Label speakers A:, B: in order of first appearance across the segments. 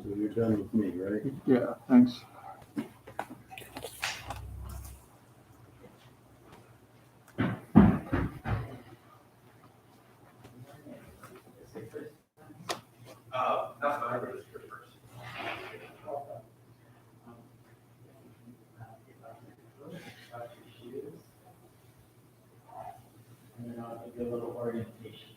A: So you're done with me, right?
B: Yeah, thanks.
C: That's what I wrote here first.
D: And then I'll give you a little orientation.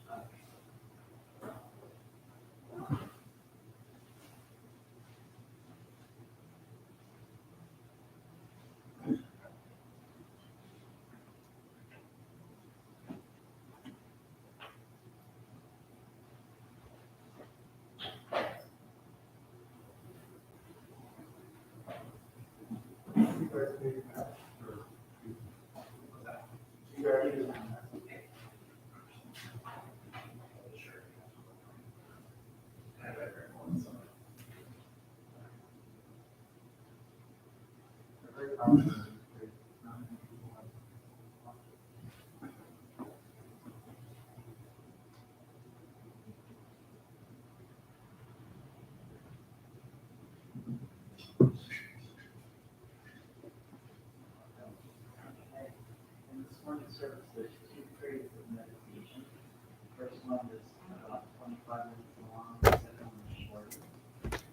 D: In this morning service, there's two periods of meditation. First one is about 25 minutes long, the second one is shorter.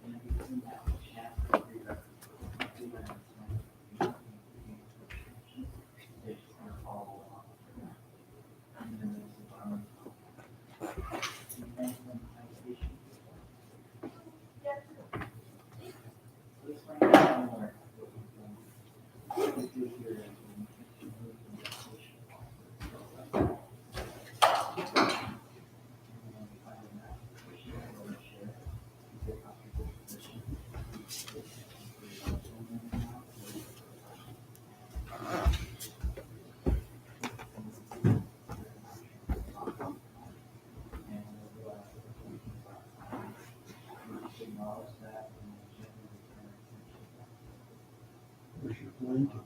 D: And in between that, we chat for 3 minutes. They just kind of follow along. And then there's meditation. This one is similar to what we do here.
A: Where's your blanket?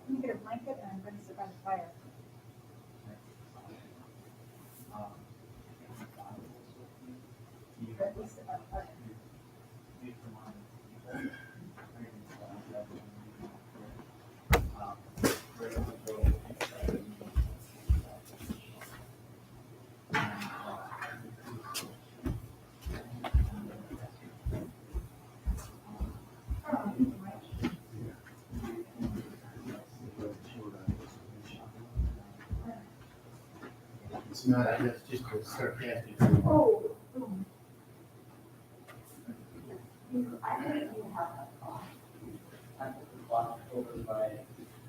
E: I'm gonna get a blanket and I'm gonna sit by the fire. At least sit by the fire.
A: It's not, that's just a sarcastic.
E: Oh.
D: Over by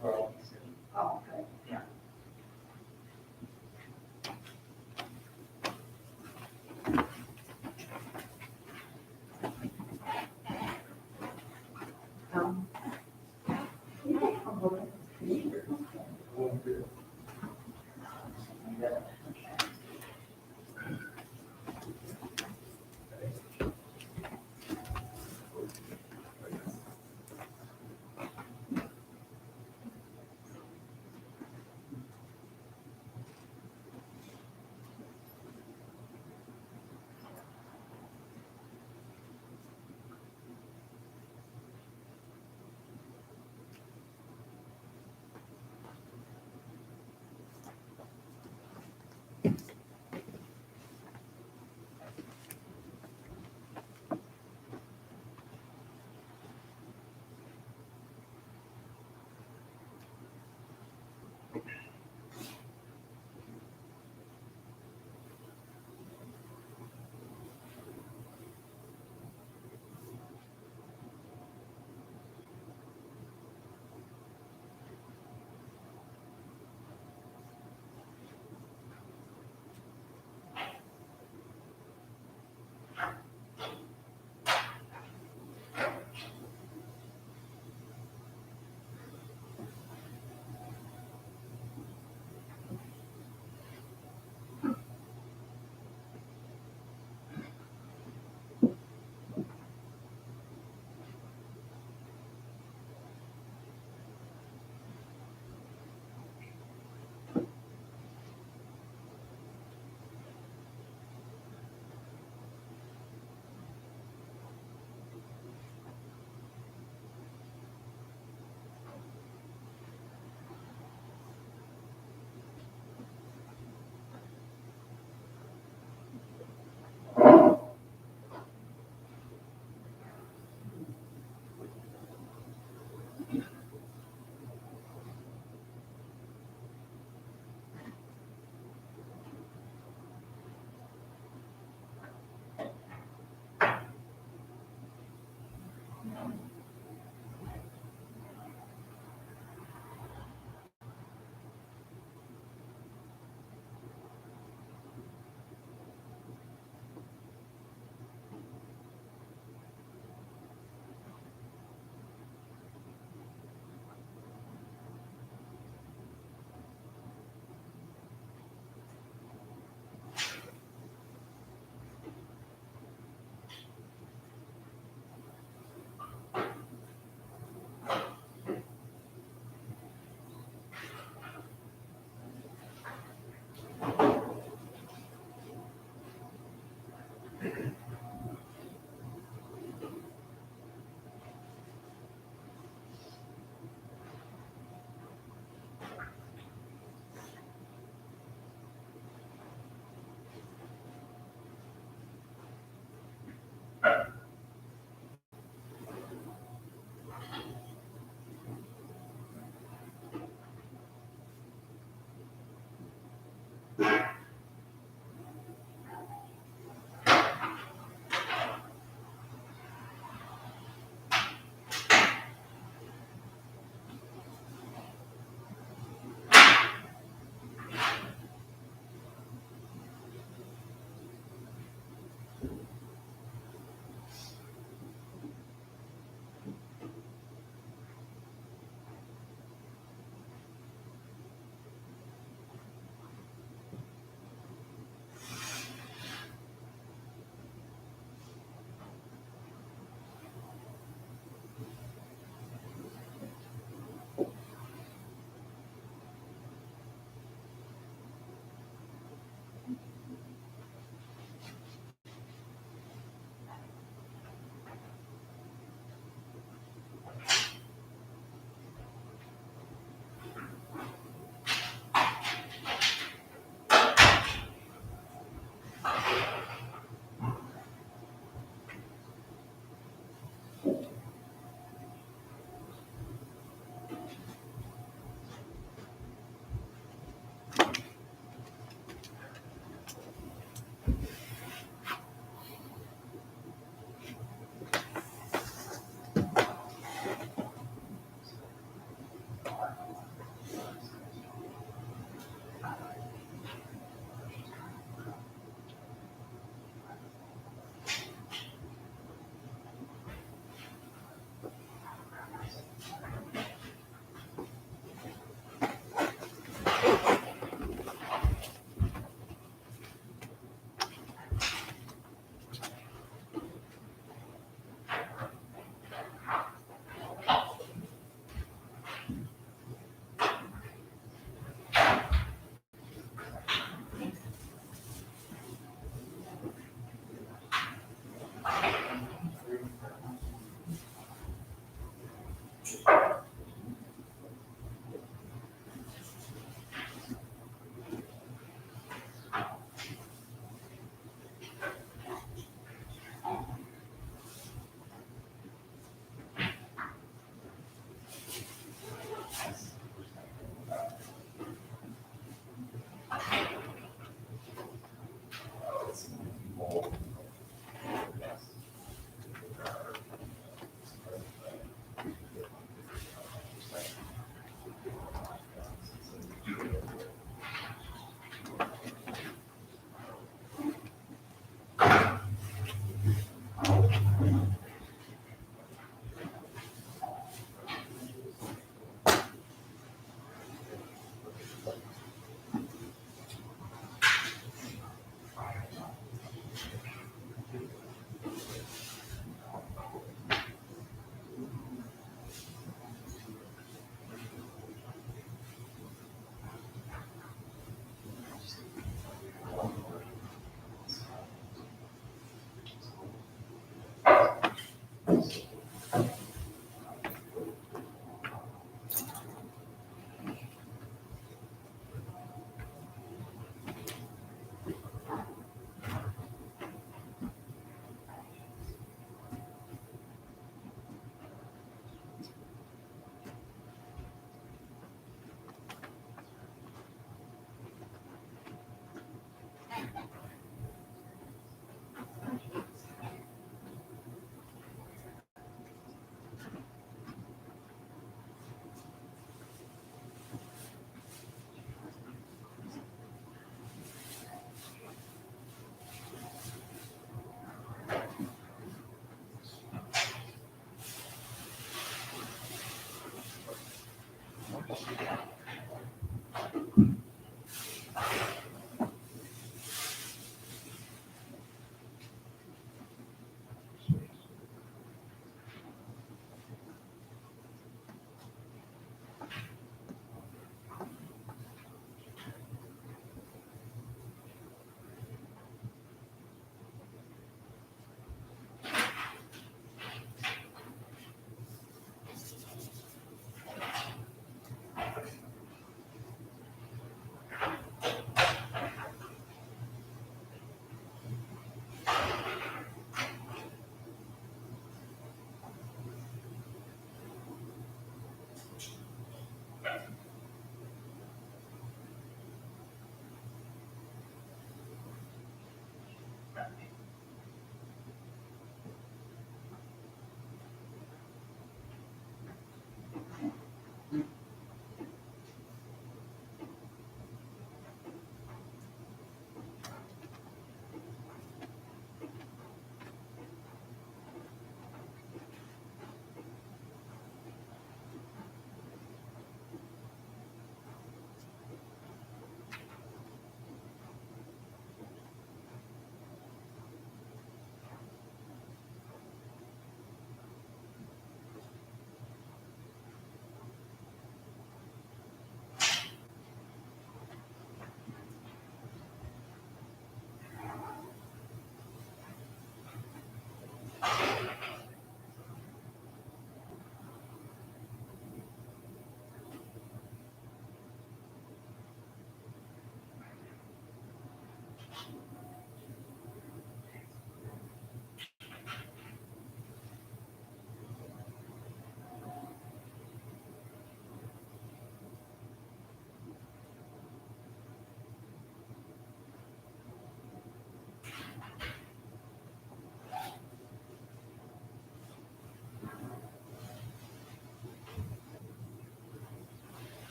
D: Carl City.
E: Oh, okay.
D: Yeah.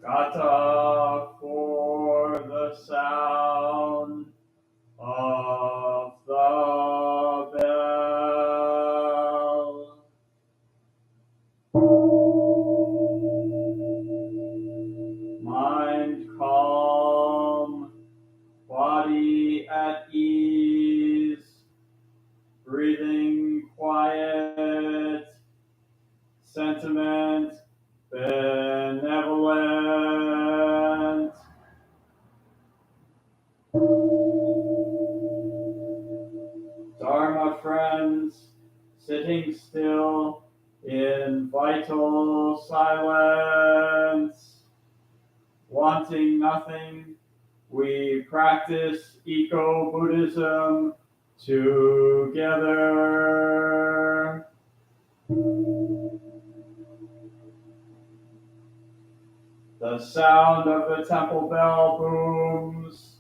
B: Gata for the sound of the bell. Mind calm, body at ease, breathing quiet, sentiment benevolent. Dharma friends, sitting still in vital silence, wanting nothing, we practice eco-Buddhism together. The sound of the temple bell booms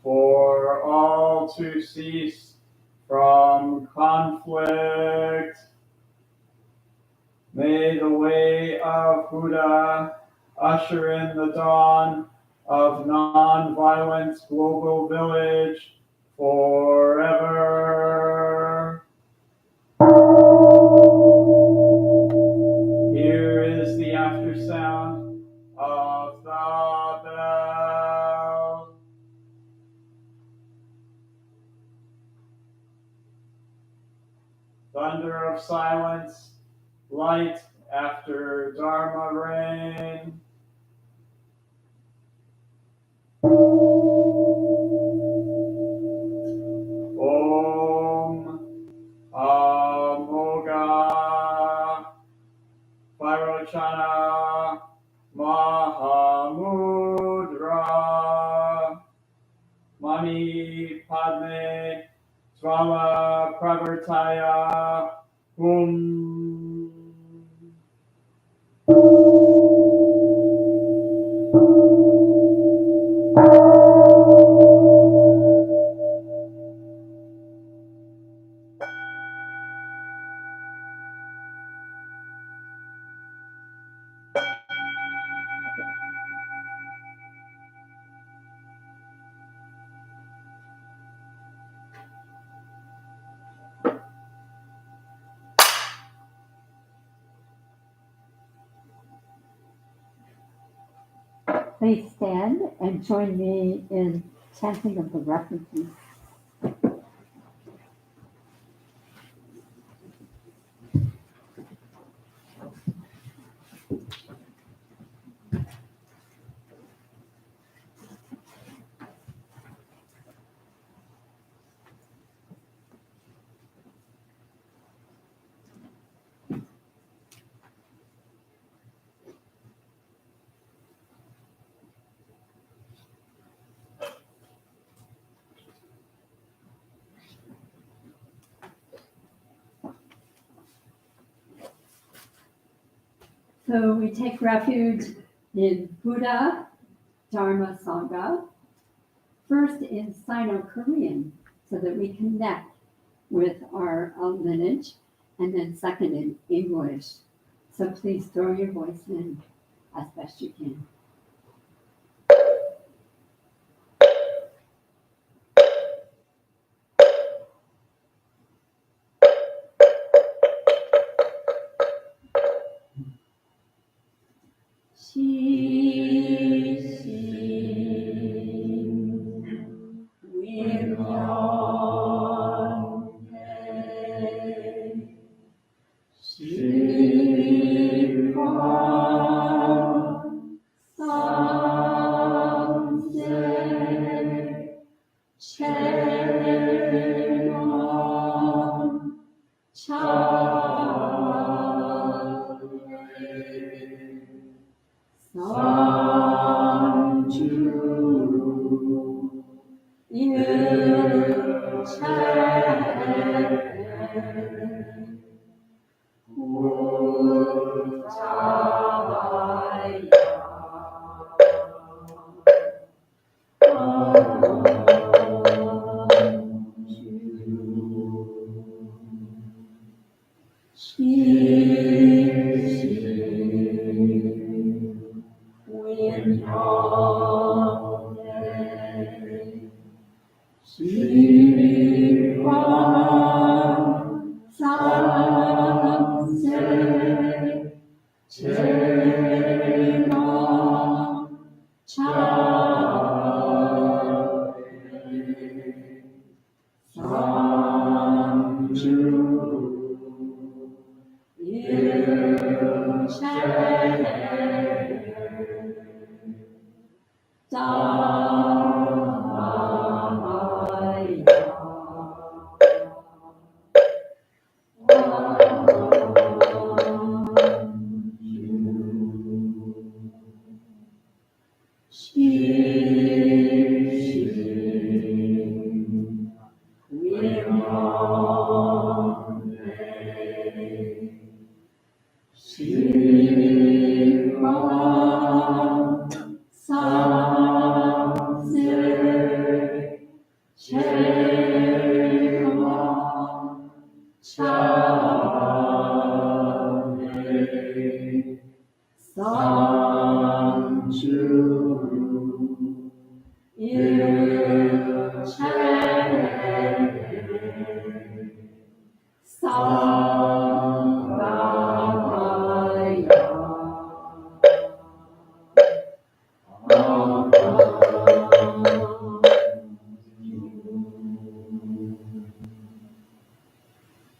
B: for all to cease from conflict. May the way of Buddha usher in the dawn of non-violent global village forever. Here is the after sound of the bell. Thunder of silence, light after Dharma rain. Om Amoga Vairochana Mahamudra Mani Padme Swama Pravartaya
F: Please stand and join me in chanting of the refugees. So we take refuge in Buddha, Dharma, Sangha. First in Sino-Korean, so that we connect with our lineage, and then second in English. So please throw your voice in as best you can.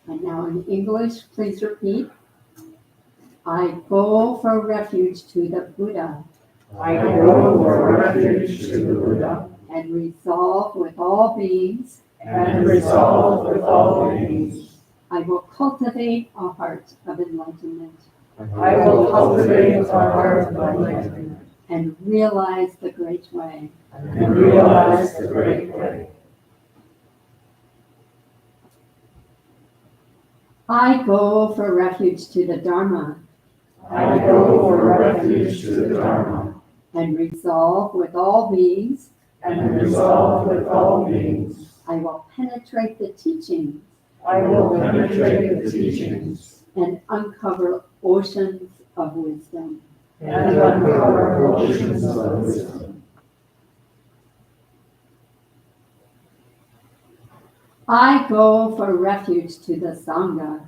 F: And now in English, please repeat. I go for refuge to the Buddha
B: I go for refuge to the Buddha
F: and resolve with all beings
B: and resolve with all beings.
F: I will cultivate a heart of enlightenment
B: I will cultivate a heart of enlightenment
F: and realize the great way.
B: and realize the great way.
F: I go for refuge to the Dharma
B: I go for refuge to the Dharma
F: and resolve with all beings
B: and resolve with all beings.
F: I will penetrate the teachings
B: I will penetrate the teachings
F: and uncover oceans of wisdom.
B: and uncover oceans of wisdom.
F: I go for refuge to the Sangha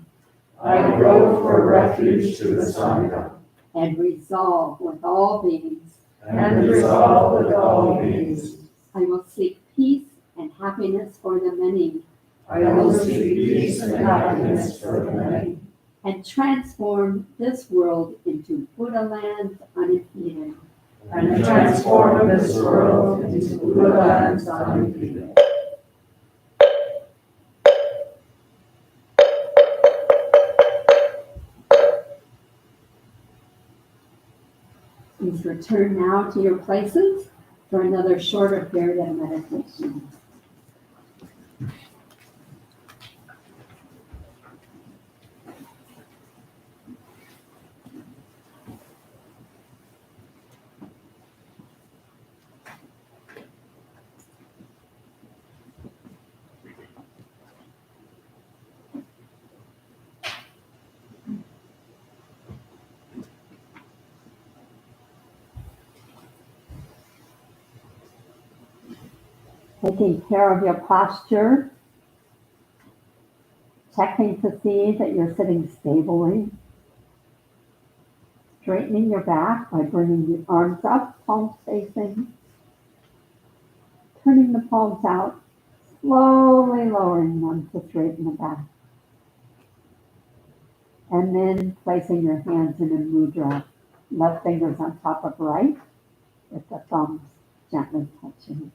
B: I go for refuge to the Sangha
F: and resolve with all beings
B: and resolve with all beings.
F: I will seek peace and happiness for the many
B: I will seek peace and happiness for the many
F: and transform this world into Buddha land unimpeded.
B: and transform this world into Buddha lands unimpeded.
F: Please return now to your places for another shorter period of meditation. Taking care of your posture, checking to see that you're sitting stably, straightening your back by bringing the arms up, palms facing, turning the palms out, slowly lowering them to straighten the back. And then placing your hands in a mudra, left fingers on top of right, with the thumbs gently touching.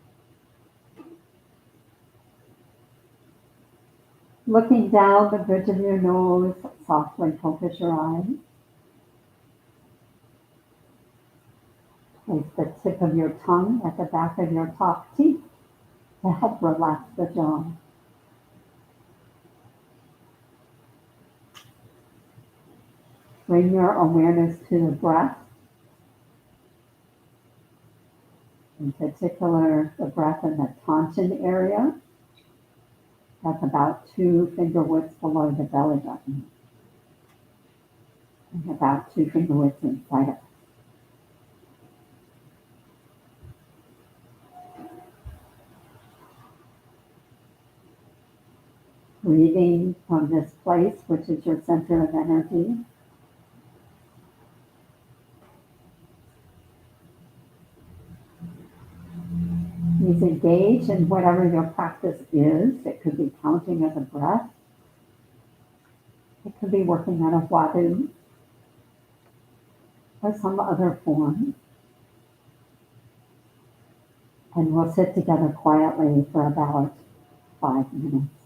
F: Looking down the bridge of your nose, softly focus your eyes. Place the tip of your tongue at the back of your top teeth to help relax the jaw. Bring your awareness to the breath. In particular, the breath in the Tanshan area. That's about 2 finger widths below the belly button. and about choosing the words inside it. Breathing from this place, which is your center of energy. Please engage in whatever your practice is. It could be counting of the breath. It could be working on a wadu or some other form. And we'll sit together quietly for about 5 minutes.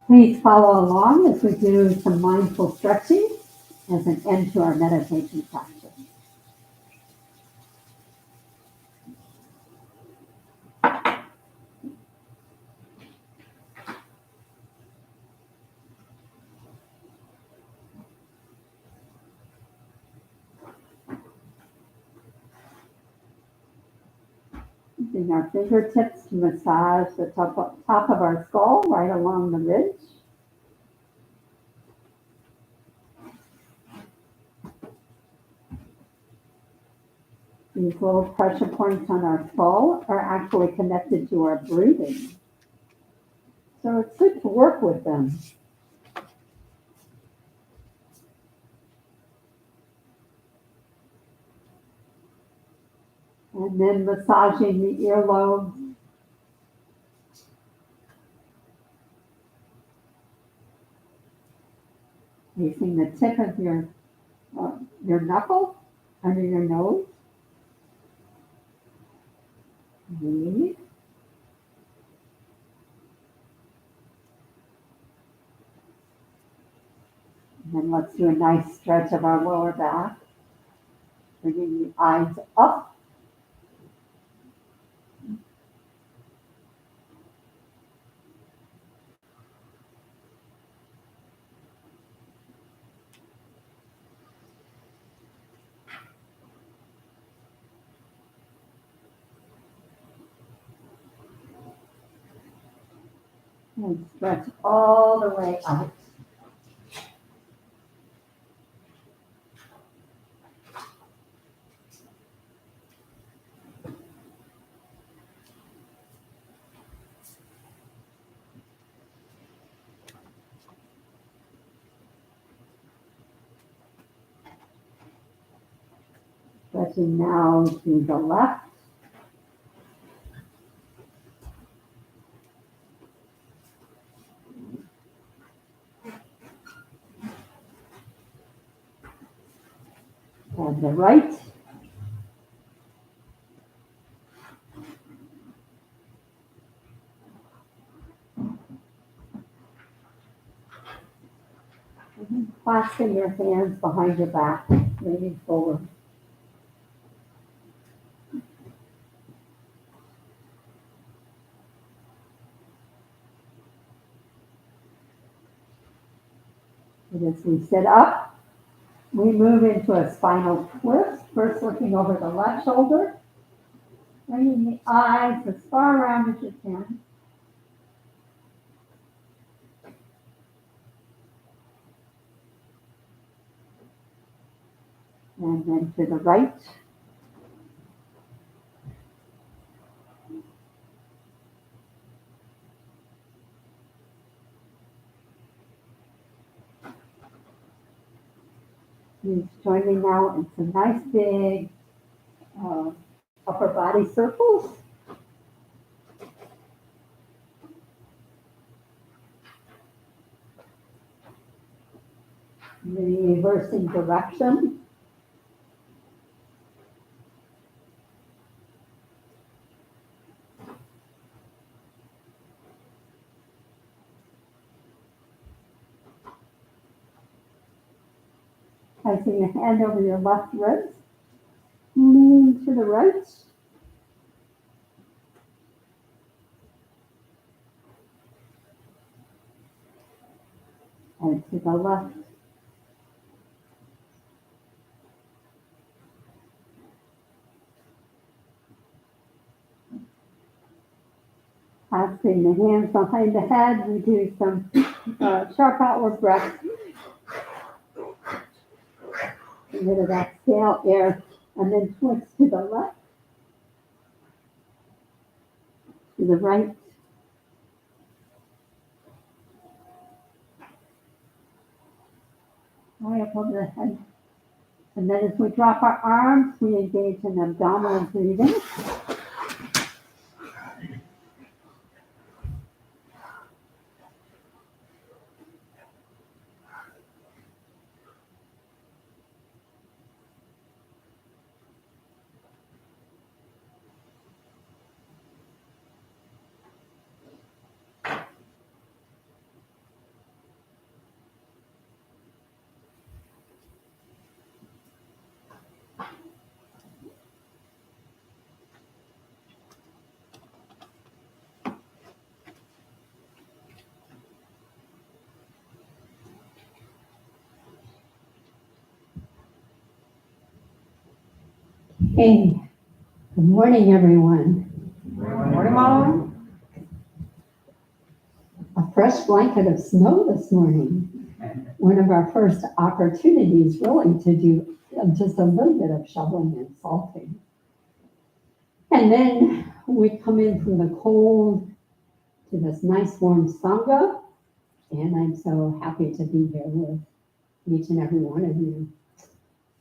F: Please follow along as we do some mindful stretching as an end to our meditation practice. Using our fingertips to massage the top of our skull right along the ridge. These little pressure points on our skull are actually connected to our breathing. So it's good to work with them. And then massaging the earlobe. Placing the tip of your knuckle under your nose. Breathe. And then let's do a nice stretch of our lower back. Bringing the eyes up. And stretch all the way out. Stretching now to the left. And the right. And clasping your hands behind your back, leaning forward. And as we sit up, we move into a spinal twist, first looking over the left shoulder, bringing the eyes as far around as you can. And then to the right. Please join me now in some nice big upper body circles. Reversing direction. Placing your hand over your left ribs, leaning to the right. And to the left. Clasping the hands behind the head, we do some sharp outward breaths. A bit of exhale, air, and then twist to the left, to the right, high up over the head. And then as we drop our arms, we engage in abdominal breathing. Hey, good morning, everyone.
D: Morning, Mom.
F: A fresh blanket of snow this morning. One of our first opportunities really to do just a little bit of shoveling and salting. And then we come in from the cold to this nice warm Sangha. And I'm so happy to be here with each and every one of you.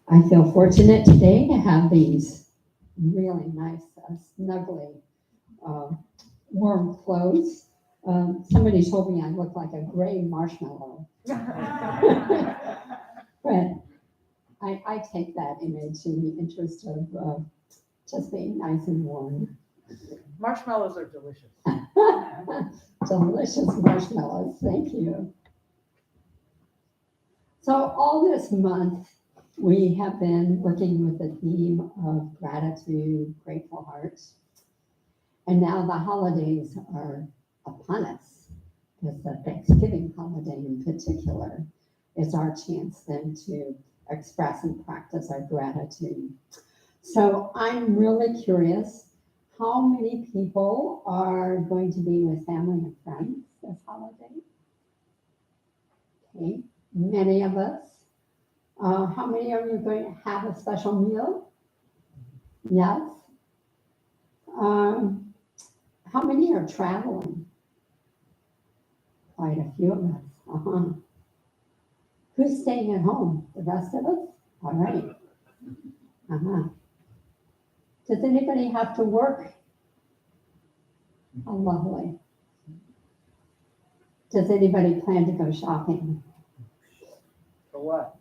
F: I feel fortunate today to have these really nice, snuggly, warm clothes. Somebody told me I look like a gray marshmallow. But I take that image in the interest of just being nice and warm.
D: Marshmallows are delicious.
F: Delicious marshmallows, thank you. So all this month, we have been working with the theme of gratitude, grateful hearts. And now the holidays are upon us. Because the Thanksgiving holiday in particular is our chance then to express and practice our gratitude. So I'm really curious, how many people are going to be with family and friends this holiday? Okay, many of us. How many are you going to have a special meal? Yes. How many are traveling? Quite a few of us. Who's staying at home? The rest of us? All right. Does anybody have to work? How lovely. Does anybody plan to go shopping?
D: For what?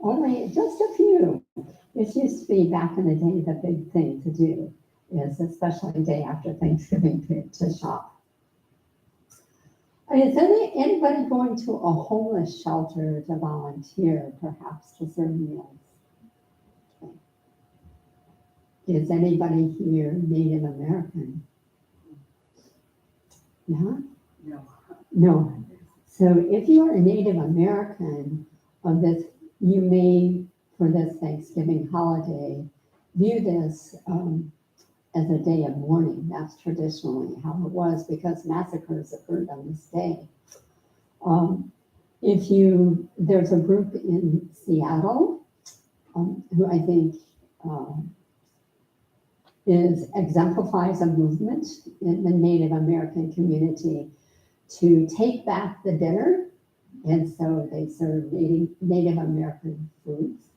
F: Only just a few. It used to be back in the day the big thing to do is, especially the day after Thanksgiving, to shop. Is anybody going to a homeless shelter to volunteer, perhaps to serve meals? Okay. Is anybody here Native American? Yeah?
D: No.
F: No. So if you are a Native American, you may, for this Thanksgiving holiday, view this as a day of mourning. That's traditionally how it was because massacres occurred on this day. There's a group in Seattle who I think exemplifies a movement in the Native American community to take back the dinner. And so they serve Native American foods,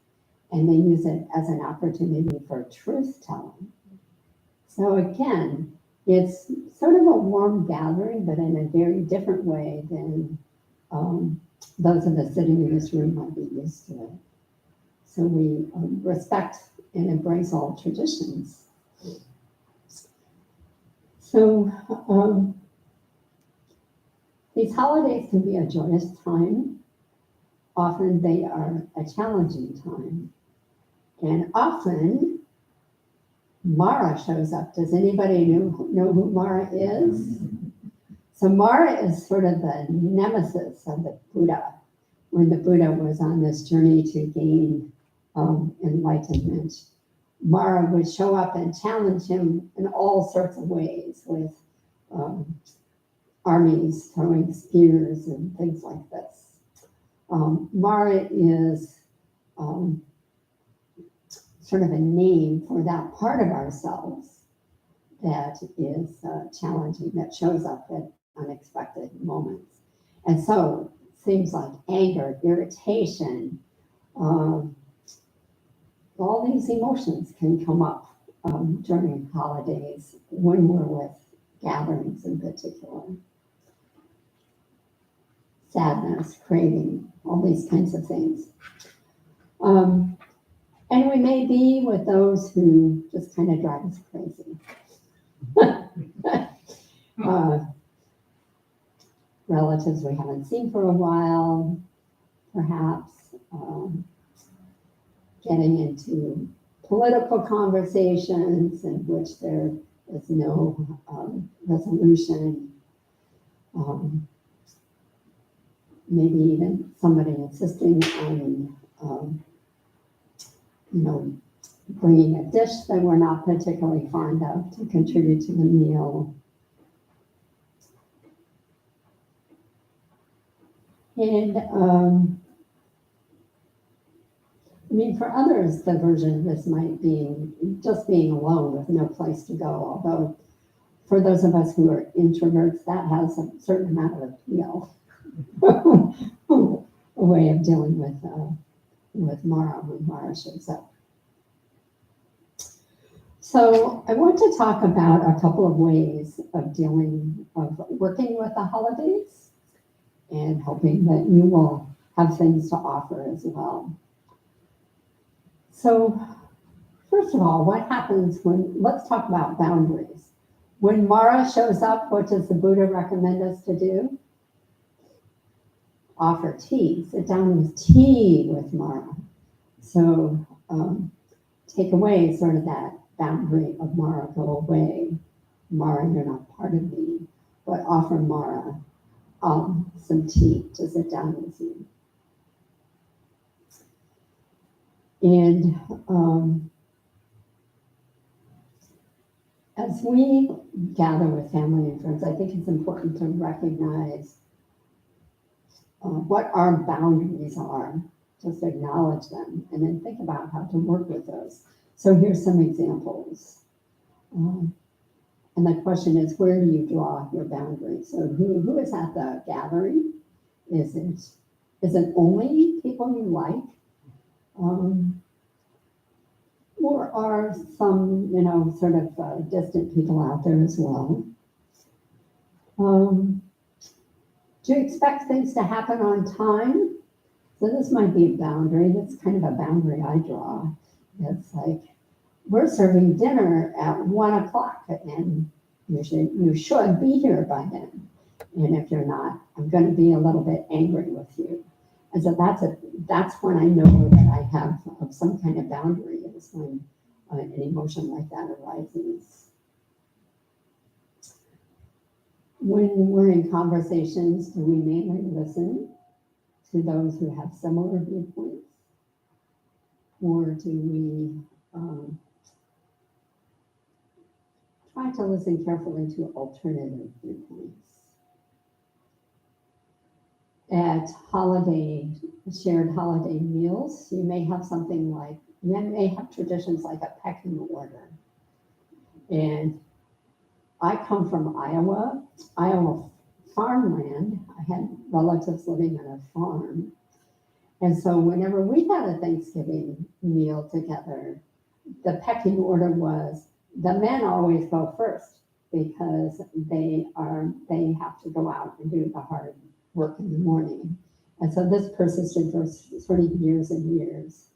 F: and they use it as an opportunity for truth telling. So again, it's sort of a warm gathering, but in a very different way than those of us sitting in this room might be used to it. So we respect and embrace all traditions. So these holidays can be a joyous time. Often they are a challenging time. And often Mara shows up. Does anybody know who Mara is? So Mara is sort of the nemesis of the Buddha when the Buddha was on this journey to gain enlightenment. Mara would show up and challenge him in all sorts of ways with armies throwing spears and things like this. Mara is sort of a name for that part of ourselves that is challenging, that shows up at unexpected moments. And so things like anger, irritation, all these emotions can come up during holidays when we're with gatherings in particular. Sadness, craving, all these kinds of things. And we may be with those who just kind of drive us crazy. Relatives we haven't seen for a while, perhaps getting into political conversations in which there is no resolution. Maybe even somebody insisting on, bringing a dish that we're not particularly fond of to contribute to the meal. And for others, the version of this might be just being alone with no place to go. Although for those of us who are introverts, that has a certain amount of appeal. A way of dealing with Mara when Mara shows up. So I want to talk about a couple of ways of working with the holidays and hoping that you will have things to offer as well. So first of all, what happens let's talk about boundaries. When Mara shows up, what does the Buddha recommend us to do? Offer tea, sit down with tea with Mara. So take away sort of that boundary of Mara, go away. Mara, you're not part of me, but offer Mara some tea to sit down with you. And as we gather with family and friends, I think it's important to recognize what our boundaries are, just acknowledge them, and then think about how to work with those. So here's some examples. And the question is, where do you draw your boundaries? So who is at the gathering? Is it only people you like? Or are some, sort of distant people out there as well? Do you expect things to happen on time? So this might be a boundary. That's kind of a boundary I draw. It's like, we're serving dinner at 1 o'clock and you should be here by then. And if you're not, I'm going to be a little bit angry with you. And so that's when I know that I have some kind of boundary, is when an emotion like that arises. When we're in conversations, do we mainly listen to those who have similar viewpoints? Or do we try to listen carefully to alternative viewpoints? At shared holiday meals, you may have traditions like a pecking order. And I come from Iowa farmland. I had relatives living on a farm. And so whenever we had a Thanksgiving meal together, the pecking order was the men always go first because they have to go out and do the hard work in the morning. And so this persisted for sort of years and years,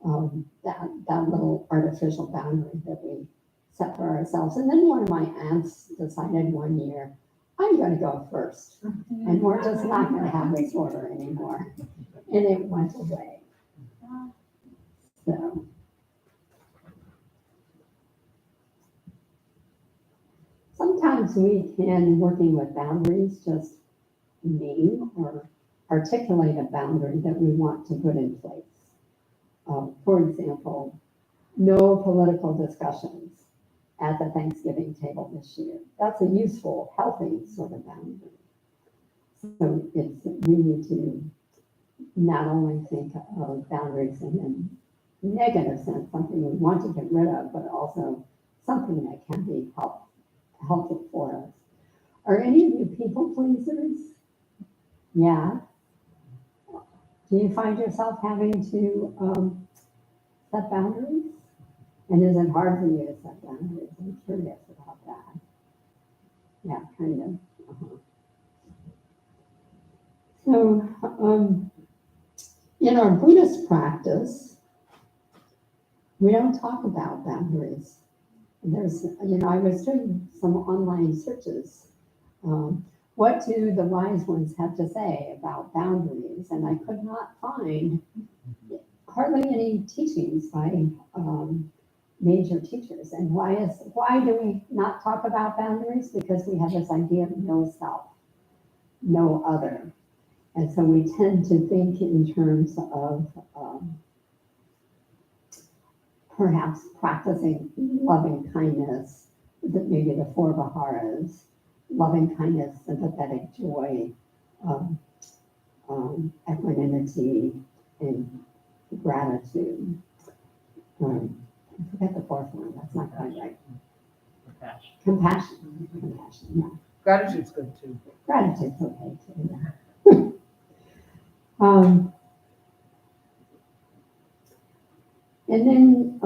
F: that little artificial boundary that we set for ourselves. And then one of my aunts decided one year, I'm going to go first, and we're just not going to have this order anymore. And it went away. So. Sometimes we can, working with boundaries, just name or articulate a boundary that we want to put in place. For example, no political discussions at the Thanksgiving table this year. That's a useful, healthy sort of boundary. So we need to not only think of boundaries in a negative sense, something we want to get rid of, but also something that can be helpful for us. Are any of you people pleasers? Yeah. Do you find yourself having to set boundaries? And is it hard for you to set boundaries? I'm curious about that. Yeah, kind of. Uh-huh. So, in our Buddhist practice, we don't talk about boundaries. There's, I was doing some online searches. What do the wise ones have to say about boundaries? And I could not find hardly any teachings by major teachers. And why do we not talk about boundaries? Because we have this idea of no self, no other. And so we tend to think in terms of perhaps practicing loving kindness, maybe the four viharas, loving kindness, sympathetic joy, equanimity, and gratitude. I forget the fourth one, that's not quite right.
D: Compassion.
F: Compassion, yeah.
G: Gratitude's good too.
F: Gratitude's okay too, yeah. And then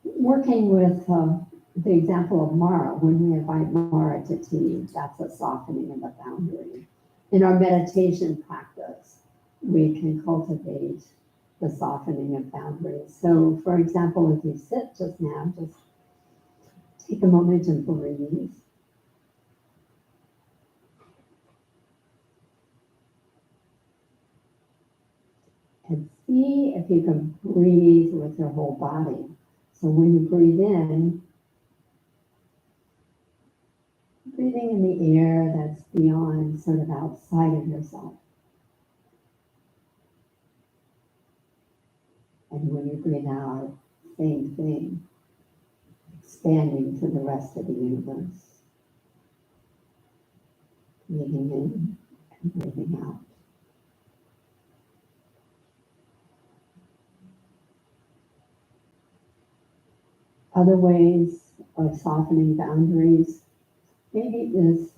F: working with the example of Mara, when we invite Mara to tea, that's a softening of the boundary. In our meditation practice, we can cultivate the softening of boundaries. So, for example, if you sit just now, just take a moment and breathe. And see if you can breathe with your whole body. So when you breathe in, breathing in the air that's beyond, sort of outside of yourself. And when you breathe out, same thing, expanding to the rest of the universe. Breathing in and breathing out. Other ways of softening boundaries maybe is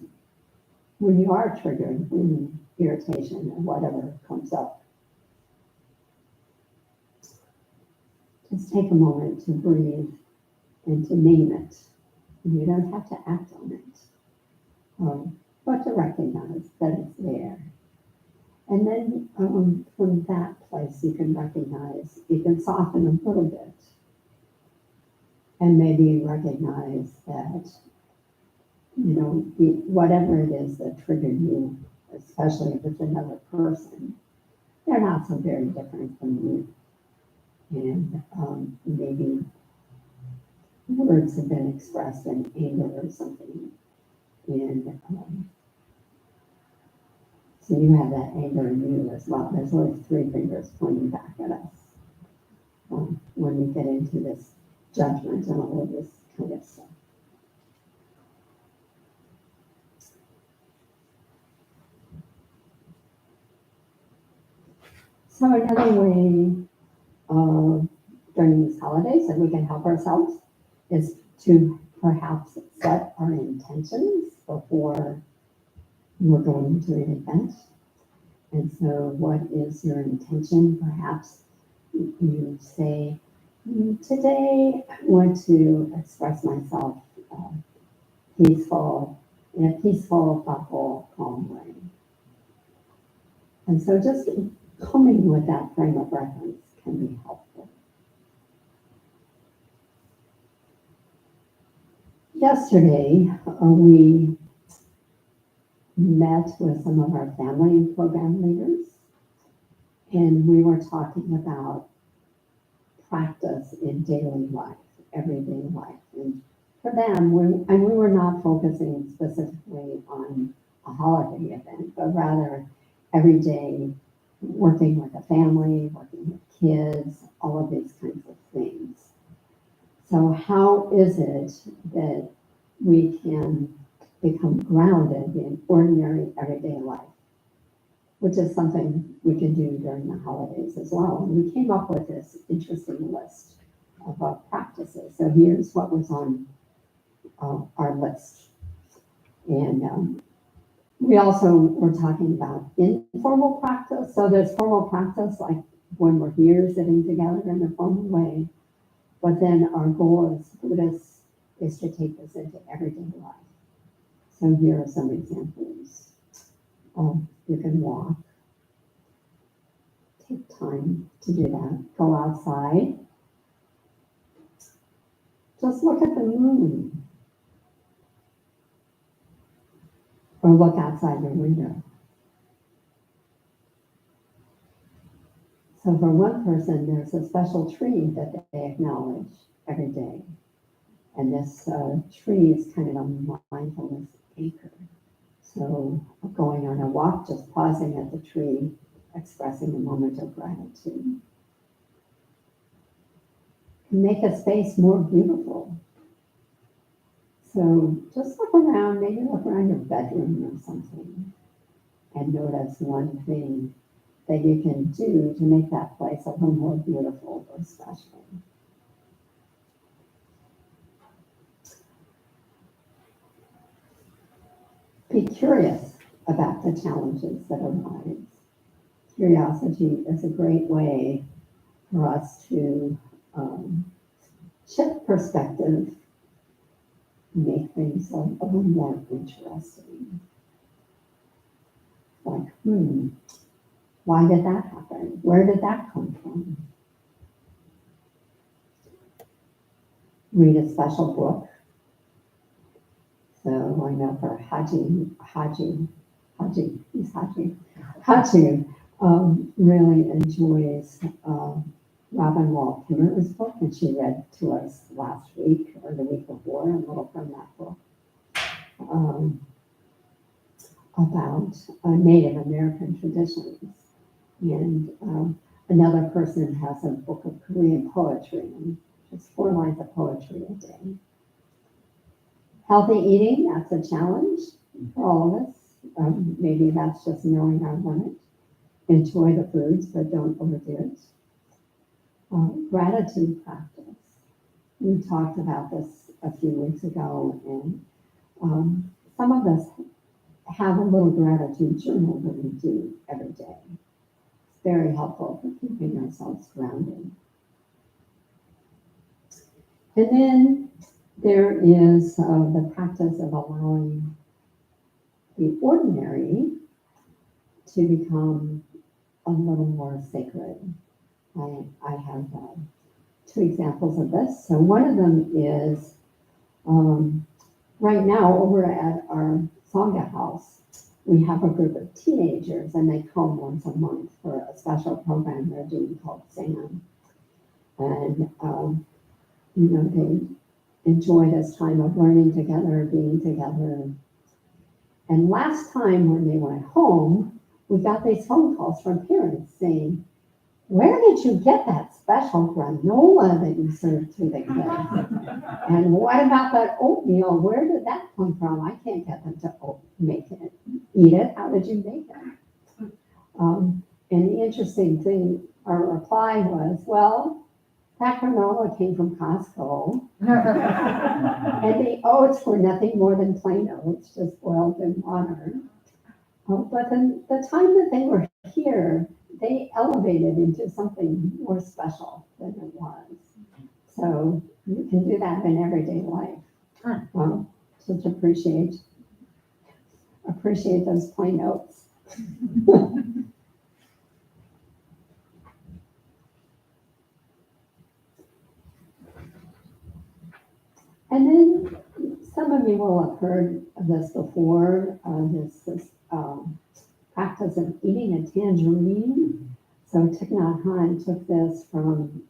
F: when you are triggered, when irritation or whatever comes up. Just take a moment to breathe and to name it. You don't have to act on it, but to recognize that it's there. And then from that place, you can recognize, you can soften a little bit. And maybe recognize that, whatever it is that triggered you, especially if it's another person, they're not so very different from you. And maybe words have been expressed in anger or something. And so you have that anger in you as well. There's always three fingers pointing back at us when we get into this judgment and all of this kind of stuff. So another way during these holidays that we can help ourselves is to perhaps set our intentions before we're going to an event. And so what is your intention? Perhaps you say, today I want to express myself in a peaceful, thoughtful, calm way. And so just coming with that frame of reference can be helpful. Yesterday, we met with some of our family program leaders, and we were talking about practice in daily life, everyday life. And for them, we were not focusing specifically on a holiday event, but rather every day working with a family, working with kids, all of these kinds of things. So how is it that we can become grounded in ordinary everyday life, which is something we can do during the holidays as well. And we came up with this interesting list of practices. So here's what was on our list. And We also were talking about informal practice. So there's formal practice, like when we're here sitting together in a formal way. But then our goal as Buddhists is to take this into everyday life. So here are some examples. You can walk. Take time to do that. Go outside. Just look at the moon. Or look outside your window. So for one person, there's a special tree that they acknowledge every day. And this tree is kind of a mindfulness anchor. So going on a walk, just pausing at the tree, expressing a moment of gratitude. Can make a space more beautiful. So just look around, maybe look around your bedroom or something, and notice one thing that you can do to make that place a little more beautiful or special. Be curious about the challenges that arise. Curiosity is a great way for us to shift perspective, make things a little more interesting. Like, why did that happen? Where did that come from? Read a special book. So I know for Haji really enjoys Robin Wall Kimmerer's book, and she read to us last week or the week before a little from that book about Native American traditions. And another person has a book of Korean poetry, and just 4 lines of poetry a day. Healthy eating, that's a challenge for all of us. Maybe that's just knowing our limit. Enjoy the foods, but don't overdo it. Gratitude practice. We talked about this a few weeks ago, and some of us have a little gratitude journal that we do every day. It's very helpful for keeping ourselves grounded. And then there is the practice of allowing the ordinary to become a little more sacred. I have 2 examples of this. So one of them is right now over at our Sangha house, we have a group of teenagers, and they come once a month for a special program they're doing called SAM. And they enjoy this time of learning together, being together. And last time when they went home, we got these phone calls from parents saying, "Where did you get that special granola that you served to the kids? And what about that oatmeal? Where did that come from? I can't get them to make it, eat it. How did you make it?" And the interesting thing, our reply was, "Well, that granola came from Costco, and the oats were nothing more than plain oats, just boiled in water. But then the time that they were here, they elevated into something more special than it was." So you can do that in everyday life. Just appreciate those plain oats. And then some of you will have heard of this before, this practice of eating a tangerine. So Thich Nhat Hanh took this from,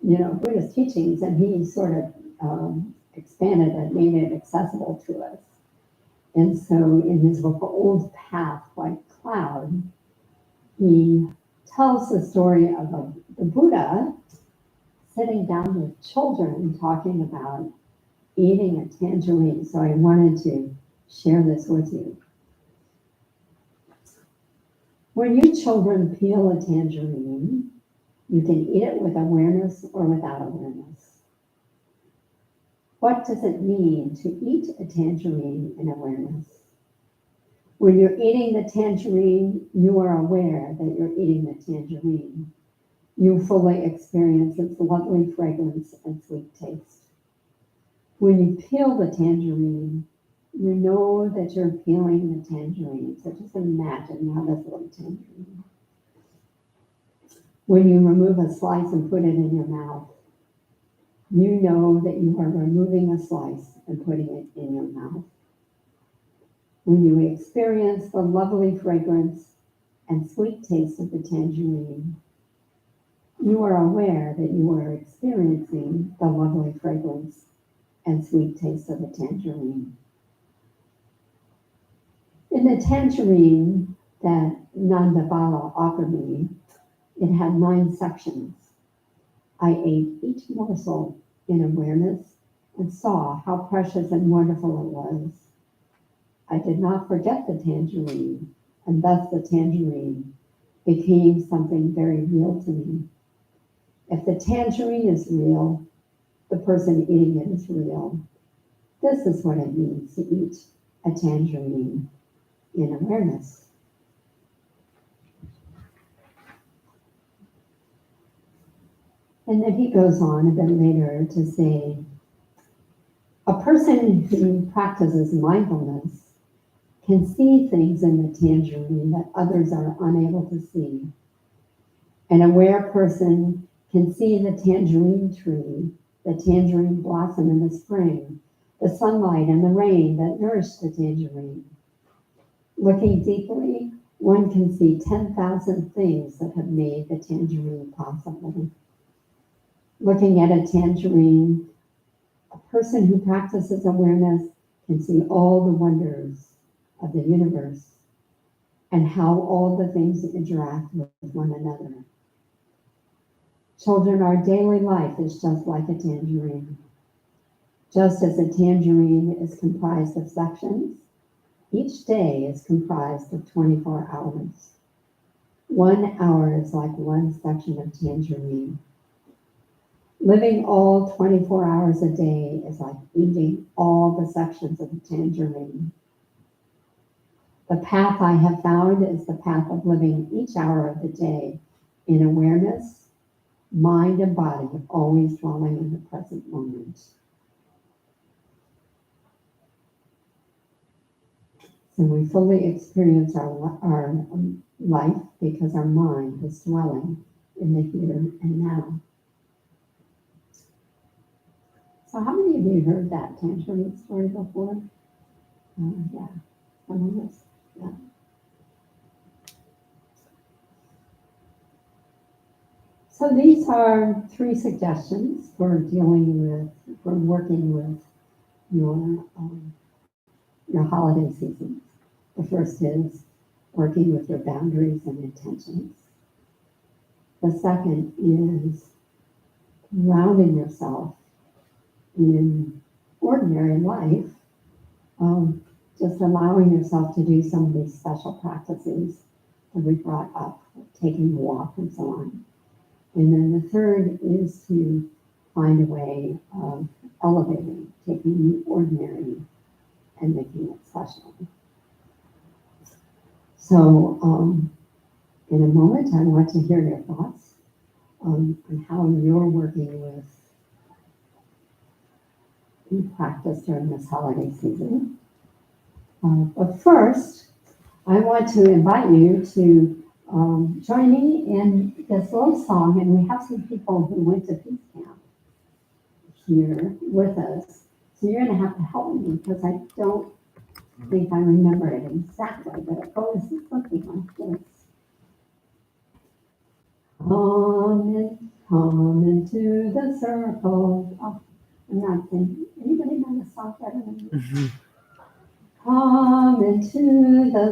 F: Buddhist teachings, and he sort of expanded it, made it accessible to us. And so in his book, Old Path, White Cloud, he tells the story of the Buddha sitting down with children talking about eating a tangerine. So I wanted to share this with you. When you children peel a tangerine, you can eat it with awareness or without awareness. What does it mean to eat a tangerine in awareness? When you're eating the tangerine, you are aware that you're eating the tangerine. You fully experience its lovely fragrance and sweet taste. When you peel the tangerine, you know that you're peeling the tangerine. So just imagine now this little tangerine. When you remove a slice and put it in your mouth, you know that you are removing a slice and putting it in your mouth. When you experience the lovely fragrance and sweet taste of the tangerine, you are aware that you are experiencing the lovely fragrance and sweet taste of the tangerine. In the tangerine that Nanda Bala offered me, it had 9 sections. I ate each morsel in awareness and saw how precious and wonderful it was. I did not forget the tangerine, and thus the tangerine became something very real to me. If the tangerine is real, the person eating it is real. This is what it means to eat a tangerine in awareness. And then he goes on a bit later to say, a person who practices mindfulness can see things in the tangerine that others are unable to see. An aware person can see the tangerine tree, the tangerine blossom in the spring, the sunlight and the rain that nourish the tangerine. Looking deeply, one can see 10,000 things that have made the tangerine possible. Looking at a tangerine, a person who practices awareness can see all the wonders of the universe and how all the things interact with one another. Children, our daily life is just like a tangerine. Just as a tangerine is comprised of sections, each day is comprised of 24 hours. 1 hour is like one section of tangerine. Living all 24 hours a day is like eating all the sections of a tangerine. The path I have found is the path of living each hour of the day in awareness, mind and body, always dwelling in the present moment. So we fully experience our life because our mind is dwelling in the here and now. So how many of you heard that tangerine story before? Yeah, some of us, yeah. So these are 3 suggestions for working with your holiday seasons. The first is working with your boundaries and intentions. The second is grounding yourself in ordinary life, just allowing yourself to do some of these special practices that we brought up, like taking a walk and so on. And then the third is to find a way of elevating, taking the ordinary and making it special. So in a moment, I want to hear your thoughts on how you're working with practice during this holiday season. But first, I want to invite you to join me in this little song, and we have some people who went to Peace Camp here with us. So you're going to have to help me because I don't think I remember it exactly, but it goes something like this. Come into the circle. Oh, I'm not singing. Anybody know the song better than me? Come into the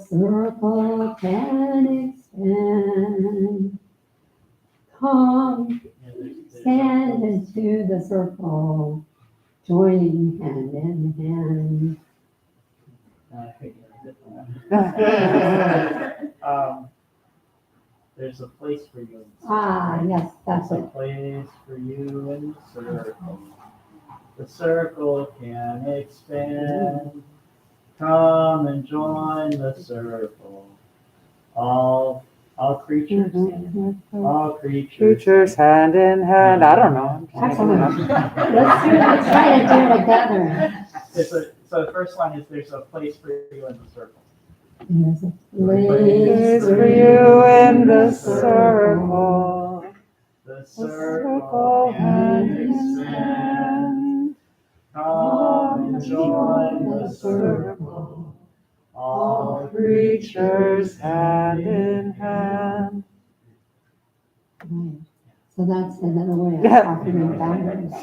F: circle can expand. Come, stand into the circle, joining hand in hand.
A: There's a place for you.
F: Ah, yes, that's
A: There's a
F: it.
A: place for you in the circle. The circle can expand.
B: Come and join the circle. All creatures, all creatures.
G: Creatures hand in hand. I don't know.
F: Excellent. Let's try to do it together.
B: So the first line is there's a place for you in the circle.
F: There's a
G: Place
F: place
G: for you in the circle.
B: The
G: The
B: circle
G: circle
B: hand
G: hand in
B: expands.
G: hand.
B: Come and join the circle.
G: All creatures hand in hand.
F: Right. So that's another way of talking in boundaries.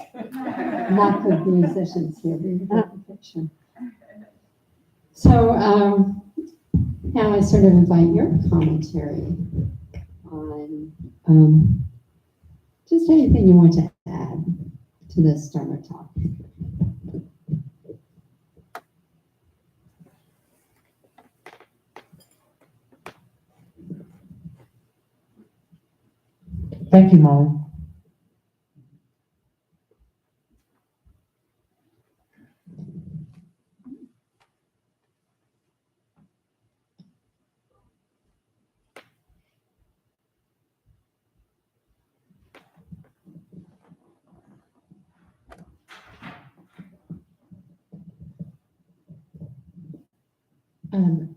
F: Not good musicians here, we have a picture. So now I sort of invite your commentary on just anything you want to add to this Dharma talk.
G: Thank you, Molly.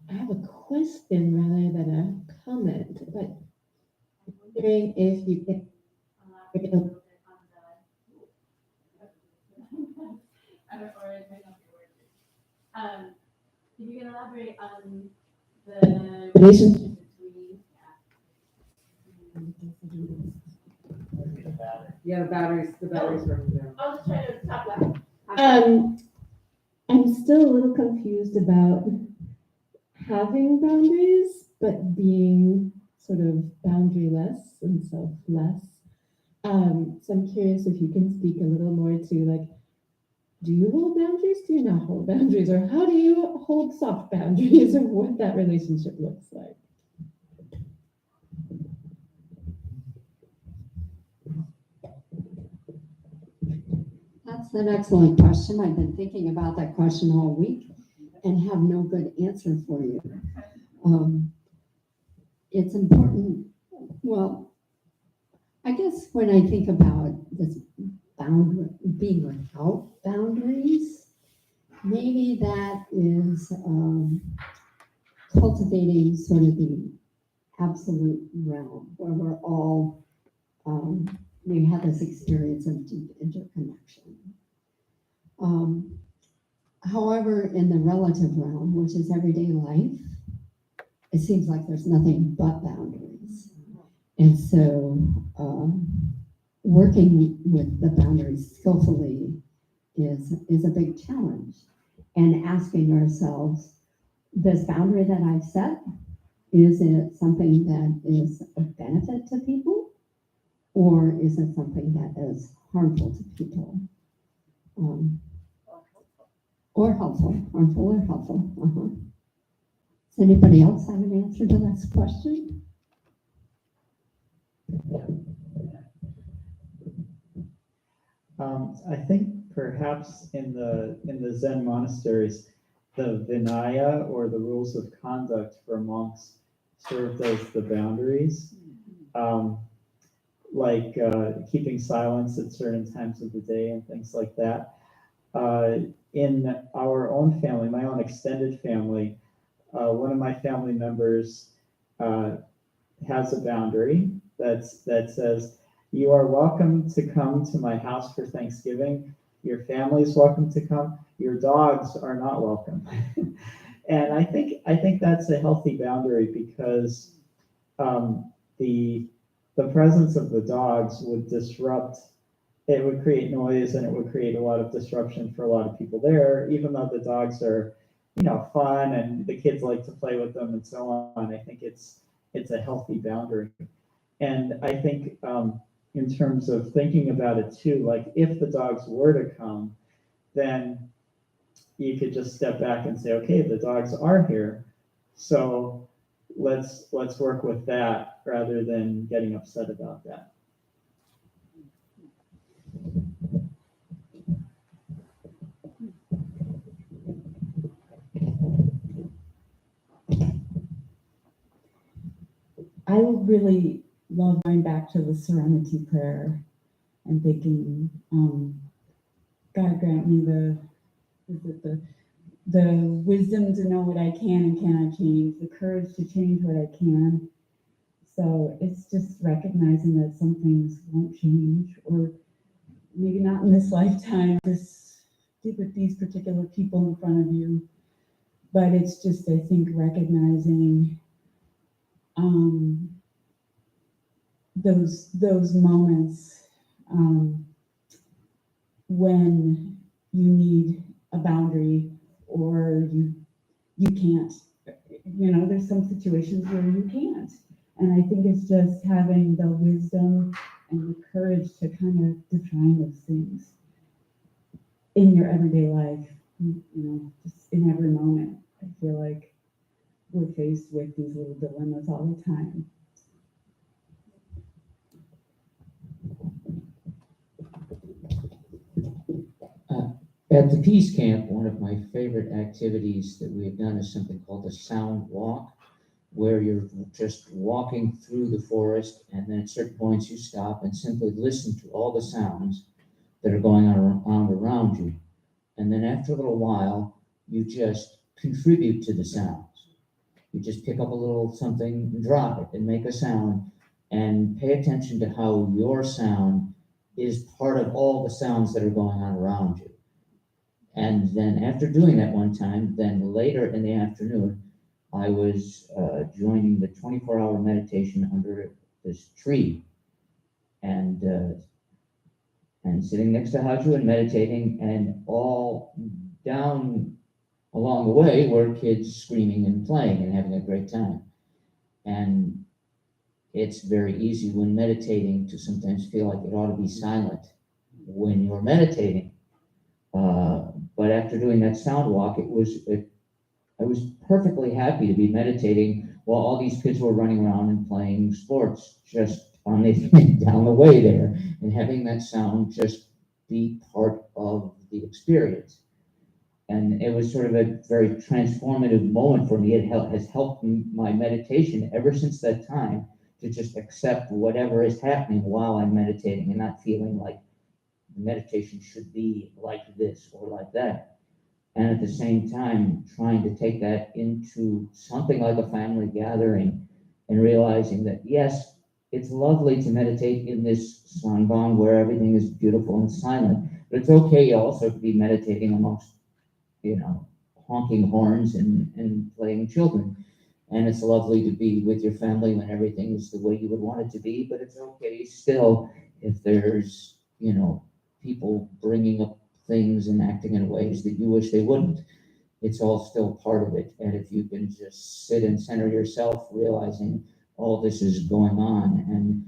H: I have a question rather than a comment, but I'm wondering if you could elaborate a little bit on the, I don't know, or it might not be working. If you can elaborate on the relationship between.
G: Yeah, the batteries running down.
H: I'll just try to talk loud. I'm still a little confused about having boundaries, but being sort of boundaryless and selfless. So I'm curious if you can speak a little more to like, do you hold boundaries? Do you not hold boundaries? Or how do you hold soft boundaries of what that relationship looks like?
F: That's an excellent question. I've been thinking about that question all week and have no good answer for you. It's important. Well, I guess when I think about this being without boundaries, maybe that is cultivating sort of the absolute realm where we're all, we have this experience of deep interconnection. However, in the relative realm, which is everyday life, it seems like there's nothing but boundaries. And so working with the boundaries skillfully is a big challenge. And asking ourselves, this boundary that I've set, is it something that is a benefit to people? Or is it something that is harmful to people? Or helpful, harmful or helpful. Does anybody else have an answer to this question?
B: I think perhaps in the Zen monasteries, the Vinaya or the rules of conduct for monks served as the boundaries, like keeping silence at certain times of the day and things like that. In our own family, my own extended family, one of my family members has a boundary that says, you are welcome to come to my house for Thanksgiving. Your family is welcome to come. Your dogs are not welcome. And I think that's a healthy boundary because the presence of the dogs would disrupt. It would create noise and it would create a lot of disruption for a lot of people there, even though the dogs are, fun and the kids like to play with them and so on. I think it's a healthy boundary. And I think in terms of thinking about it too, like if the dogs were to come, then you could just step back and say, okay, the dogs are here. So let's work with that rather than getting upset about that.
H: I really love going back to the Serenity Prayer and thinking, God grant me the wisdom to know what I can and cannot change, the courage to change what I can. So it's just recognizing that some things won't change, or maybe not in this lifetime, just with these particular people in front of you. But it's just, I think, recognizing those moments when you need a boundary or you can't. You know, there's some situations where you can't. And I think it's just having the wisdom and the courage to kind of define those things in your everyday life, you know, just in every moment. I feel like we're faced with these little dilemmas all the time.
I: At the Peace Camp, one of my favorite activities that we have done is something called a sound walk, where you're just walking through the forest, and then at certain points you stop and simply listen to all the sounds that are going on around you. And then after a little while, you just contribute to the sounds. You just pick up a little something and drop it and make a sound, and pay attention to how your sound is part of all the sounds that are going on around you. And then after doing that one time, then later in the afternoon, I was joining the 24-hour meditation under this tree, and sitting next to Haju and meditating, and all down along the way were kids screaming and playing and having a great time. And it's very easy when meditating to sometimes feel like it ought to be silent when you're meditating. But after doing that sound walk, I was perfectly happy to be meditating while all these kids were running around and playing sports just on the down the way there, and having that sound just be part of the experience. And it was sort of a very transformative moment for me. It has helped my meditation ever since that time to just accept whatever is happening while I'm meditating and not feeling like meditation should be like this or like that. And at the same time, trying to take that into something like a family gathering and realizing that, yes, it's lovely to meditate in this sangbang where everything is beautiful and silent, but it's okay also to be meditating amongst, you know, honking horns and playing children. And it's lovely to be with your family when everything is the way you would want it to be, but it's okay still if there's, you know, people bringing up things and acting in ways that you wish they wouldn't. It's all still part of it. And if you can just sit and center yourself, realizing all this is going on, and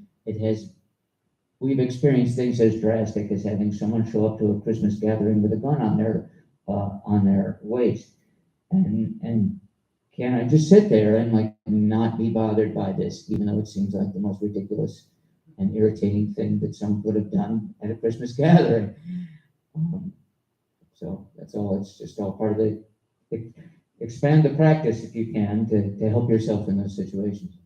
I: we've experienced things as drastic as having someone show up to a Christmas gathering with a gun on their waist. And can I just sit there and like not be bothered by this, even though it seems like the most ridiculous and irritating thing that someone could have done at a Christmas gathering. So that's all. It's just all part of the expand the practice if you can to help yourself in those situations.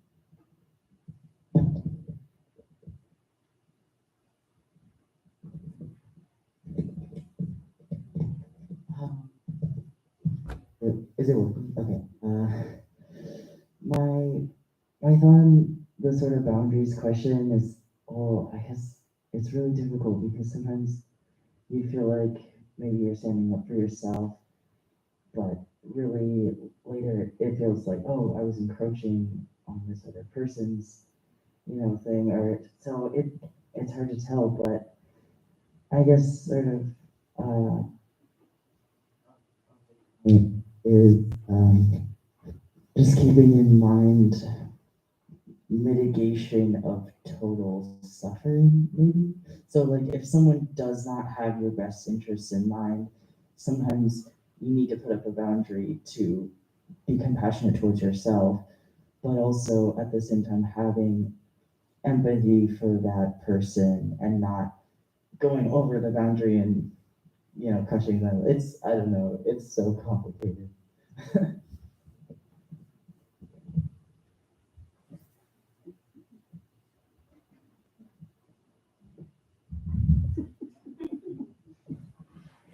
J: Is it working? Okay. My thought on the sort of boundaries question is, I guess it's really difficult because sometimes you feel like maybe you're standing up for yourself, but really later it feels like, I was encroaching on this other person's, thing, or so it's hard to tell, but I guess sort of is just keeping in mind mitigation of total suffering, maybe. So like if someone does not have your best interests in mind, sometimes you need to put up a boundary to be compassionate towards yourself, but also at the same time having empathy for that person and not going over the boundary and crushing them. I don't know, it's so complicated.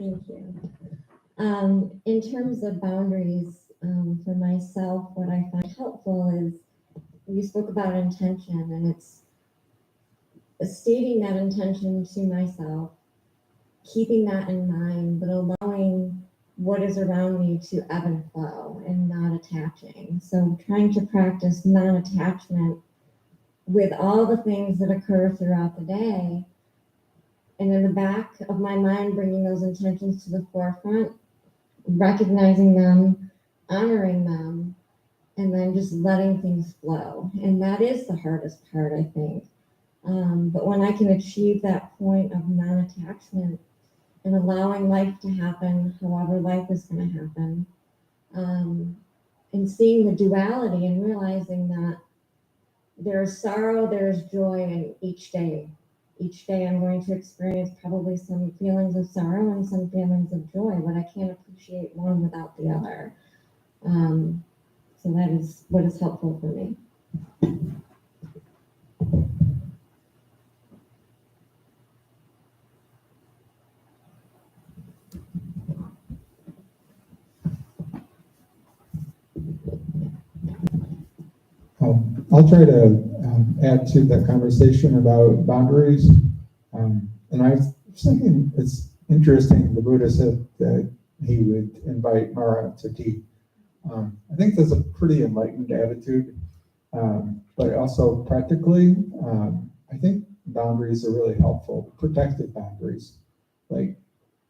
K: Thank you. In terms of boundaries, for myself, what I find helpful is you spoke about intention, and it's stating that intention to myself, keeping that in mind, but allowing what is around me to ebb and flow and not attaching. So trying to practice non-attachment with all the things that occur throughout the day. And in the back of my mind, bringing those intentions to the forefront, recognizing them, honoring them, and then just letting things flow. And that is the hardest part, I think. But when I can achieve that point of non-attachment and allowing life to happen however life is going to happen, and seeing the duality and realizing that there's sorrow, there's joy in each day. Each day I'm going to experience probably some feelings of sorrow and some feelings of joy, but I can't appreciate one without the other. So that is what is helpful for me.
L: I'll try to add to the conversation about boundaries. And I was thinking it's interesting, the Buddha said that he would invite Mara to tea. I think that's a pretty enlightened attitude, but also practically, I think boundaries are really helpful, protective boundaries. Like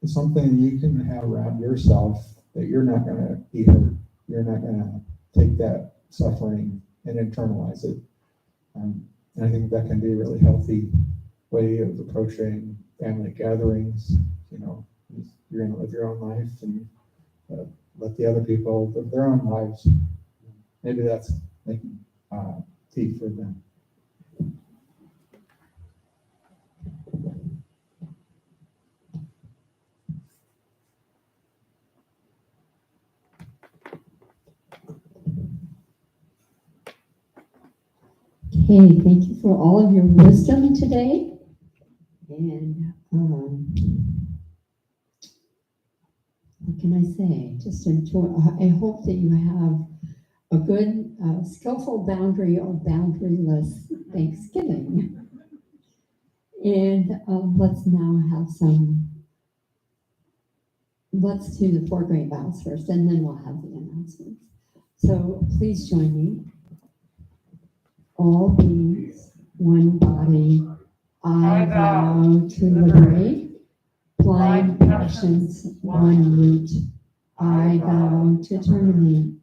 L: it's something you can have around yourself that you're not going to be hurt. You're not going to take that suffering and internalize it. And I think that can be a really healthy way of approaching family gatherings. You know, you're going to live your own life and let the other people live their own lives. Maybe that's making tea for them.
F: Okay, thank you for all of your wisdom today. And what can I say? Just enjoy. I hope that you have a good, skillful boundary or boundaryless Thanksgiving. And let's now have let's do the 4 great vows first, and then we'll have the announcements. So please join me. All beings, one body, I vow to liberate. Blind passions, one root, I vow to terminate.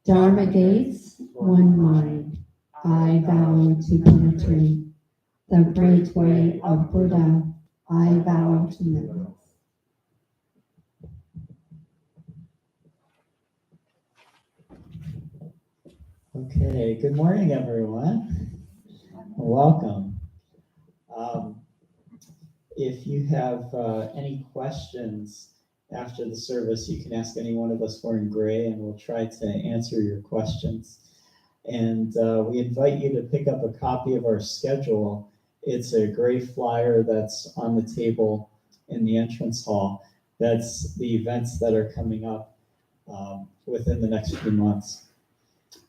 F: Dharma gates, one mind, I vow to penetrate. The great way of Buddha, I vow to live.
B: Okay, good morning, everyone. Welcome. If you have any questions after the service, you can ask any one of us wearing gray, and we'll try to answer your questions. And we invite you to pick up a copy of our schedule. It's a gray flyer that's on the table in the entrance hall. That's the events that are coming up within the next few months.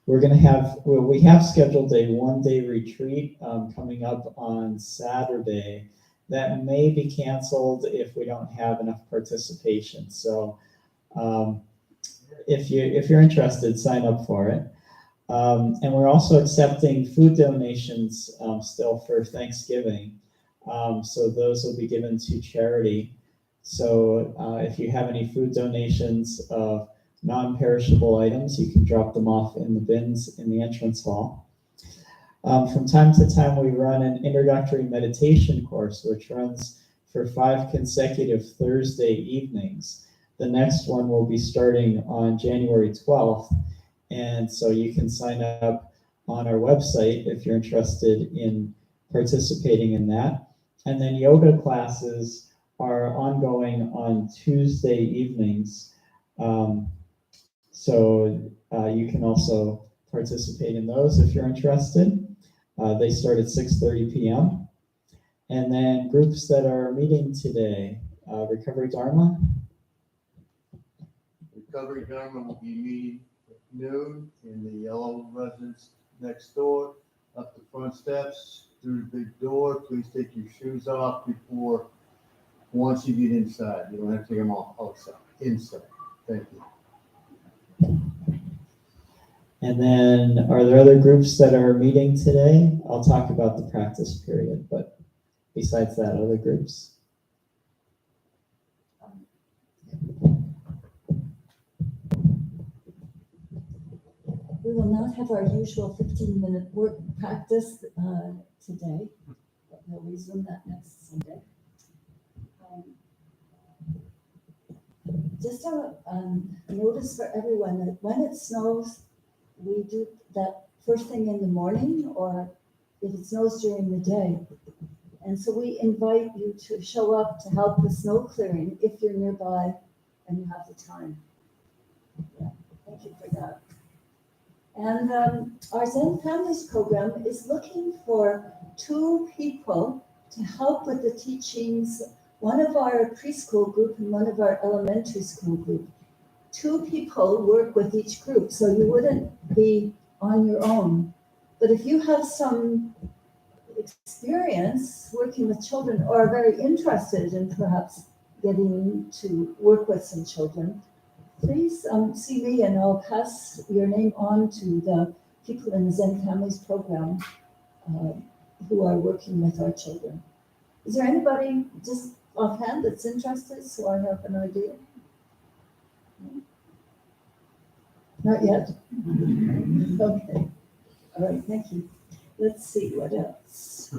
B: We're going to have, we have scheduled a 1-day retreat coming up on Saturday that may be canceled if we don't have enough participation. So if you're interested, sign up for it. And we're also accepting food donations still for Thanksgiving. So those will be given to charity. So if you have any food donations of non-perishable items, you can drop them off in the bins in the entrance hall. From time to time, we run an introductory meditation course, which runs for 5 consecutive Thursday evenings. The next one will be starting on January 12th. And so you can sign up on our website if you're interested in participating in that. And then yoga classes are ongoing on Tuesday evenings. So you can also participate in those if you're interested. They start at 6:30 p.m. And then groups that are meeting today, Recovery Dharma.
A: Recovery Dharma will be meeting at noon in the yellow residence next door, up the front steps, through the big door. Please take your shoes off once you get inside. You don't have to take them off outside, inside. Thank you.
B: And then, are there other groups that are meeting today? I'll talk about the practice period, but besides that, other groups?
M: We will not have our usual 15-minute work practice today, but we'll resume that next Sunday. Just a notice for everyone that when it snows, we do that first thing in the morning, or if it snows during the day. And so we invite you to show up to help with snow clearing if you're nearby and you have the time. Yeah, thank you for that. And our Zen Families program is looking for 2 people to help with the teachings, one of our preschool group and one of our elementary school group. 2 people work with each group, so you wouldn't be on your own. But if you have some experience working with children or are very interested in perhaps getting to work with some children, please see me and I'll pass your name on to the people in the Zen Families program who are working with our children. Is there anybody just offhand that's interested, so I have an idea? Not yet? Okay. All right, thank you. Let's see what else.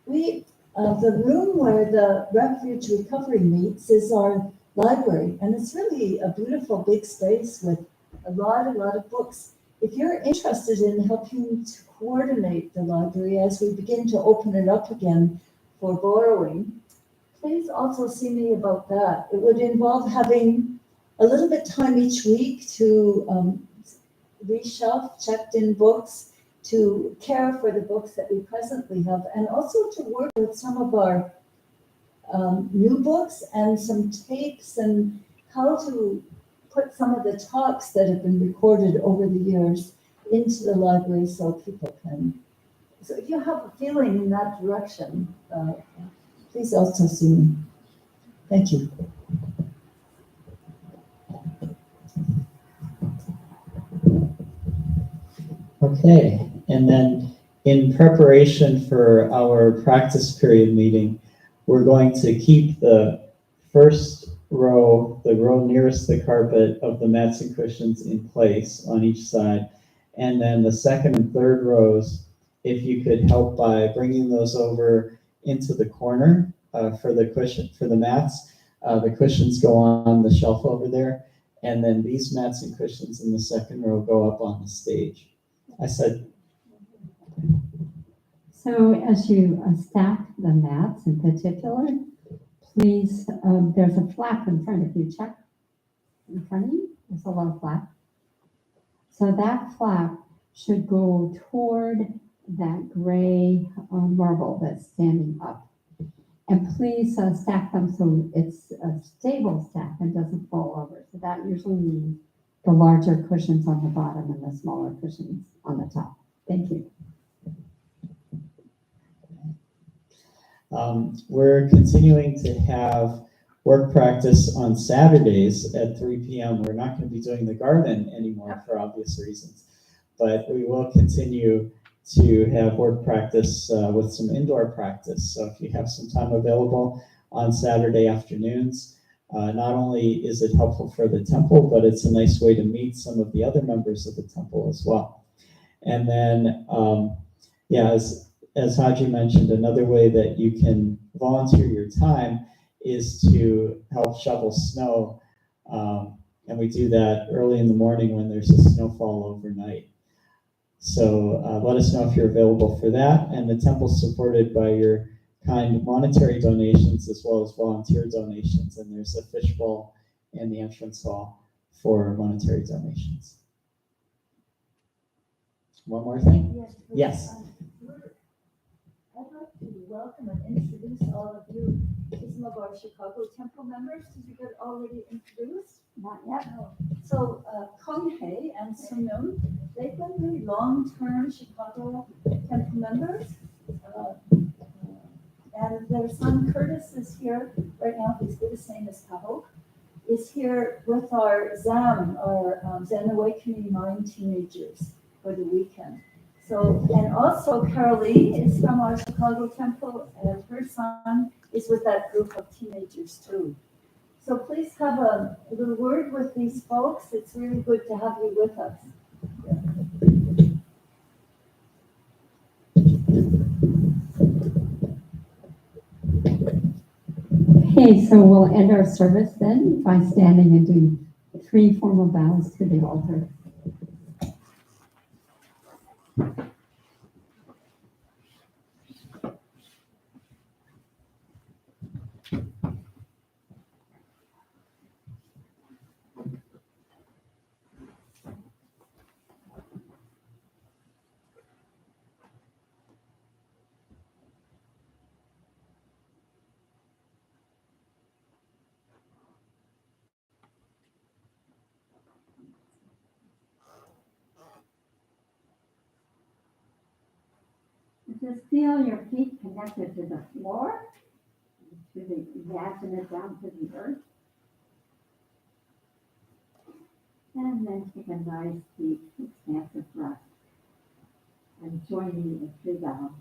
M: The room where the Refuge Recovery meets is our library, and it's really a beautiful big space with a lot of books. If you're interested in helping to coordinate the library as we begin to open it up again for borrowing, please also see me about that. It would involve having a little bit time each week to reshelf checked in books, to care for the books that we presently have, and also to work with some of our new books and some tapes and how to put some of the talks that have been recorded over the years into the library so people can. So if you have a feeling in that direction, please also see me. Thank you.
B: Okay, and then in preparation for our practice period meeting, we're going to keep the first row, the row nearest the carpet of the mats and cushions in place on each side. And then the second and third rows, if you could help by bringing those over into the corner for the mats. The cushions go on the shelf over there. And then these mats and cushions in the second row go up on the stage. I said.
F: So as you stack the mats in particular, please, there's a flap in front of you. Check in front of you. There's a little flap. So that flap should go toward that gray marble that's standing up. And please stack them so it's a stable stack and doesn't fall over. So that usually means the larger cushions on the bottom and the smaller cushions on the top. Thank you.
B: We're continuing to have work practice on Saturdays at 3 p.m. We're not going to be doing the garden anymore for obvious reasons, but we will continue to have work practice with some indoor practice. So if you have some time available on Saturday afternoons, not only is it helpful for the temple, but it's a nice way to meet some of the other members of the temple as well. And then, as Haji mentioned, another way that you can volunteer your time is to help shovel snow. And we do that early in the morning when there's a snowfall overnight. So let us know if you're available for that. And the temple's supported by your kind monetary donations as well as volunteer donations. And there's a fishbowl in the entrance hall for monetary donations. One more thing?
M: Yes.
B: Yes.
M: I'd like to welcome and introduce all of you some of our Chicago Temple members. Did you get already introduced?
F: Not yet.
M: No. So Kong Hei and Sunum, they've been really long-term Chicago Temple members. And their son Curtis is here right now. He's good as same as Kahok. Is here with our ZAM, our Zen Awakening Mind teenagers for the weekend. So, and also Carolee is from our Chicago Temple, and her son is with that group of teenagers too. So please have a little word with these folks. It's really good to have you with us.
F: Okay, so we'll end our service then by standing and doing 3 formal bows to the altar. Just feel your feet connected to the floor, imagine it down to the earth. And then take a nice deep expansive breath and join me in 3 bows.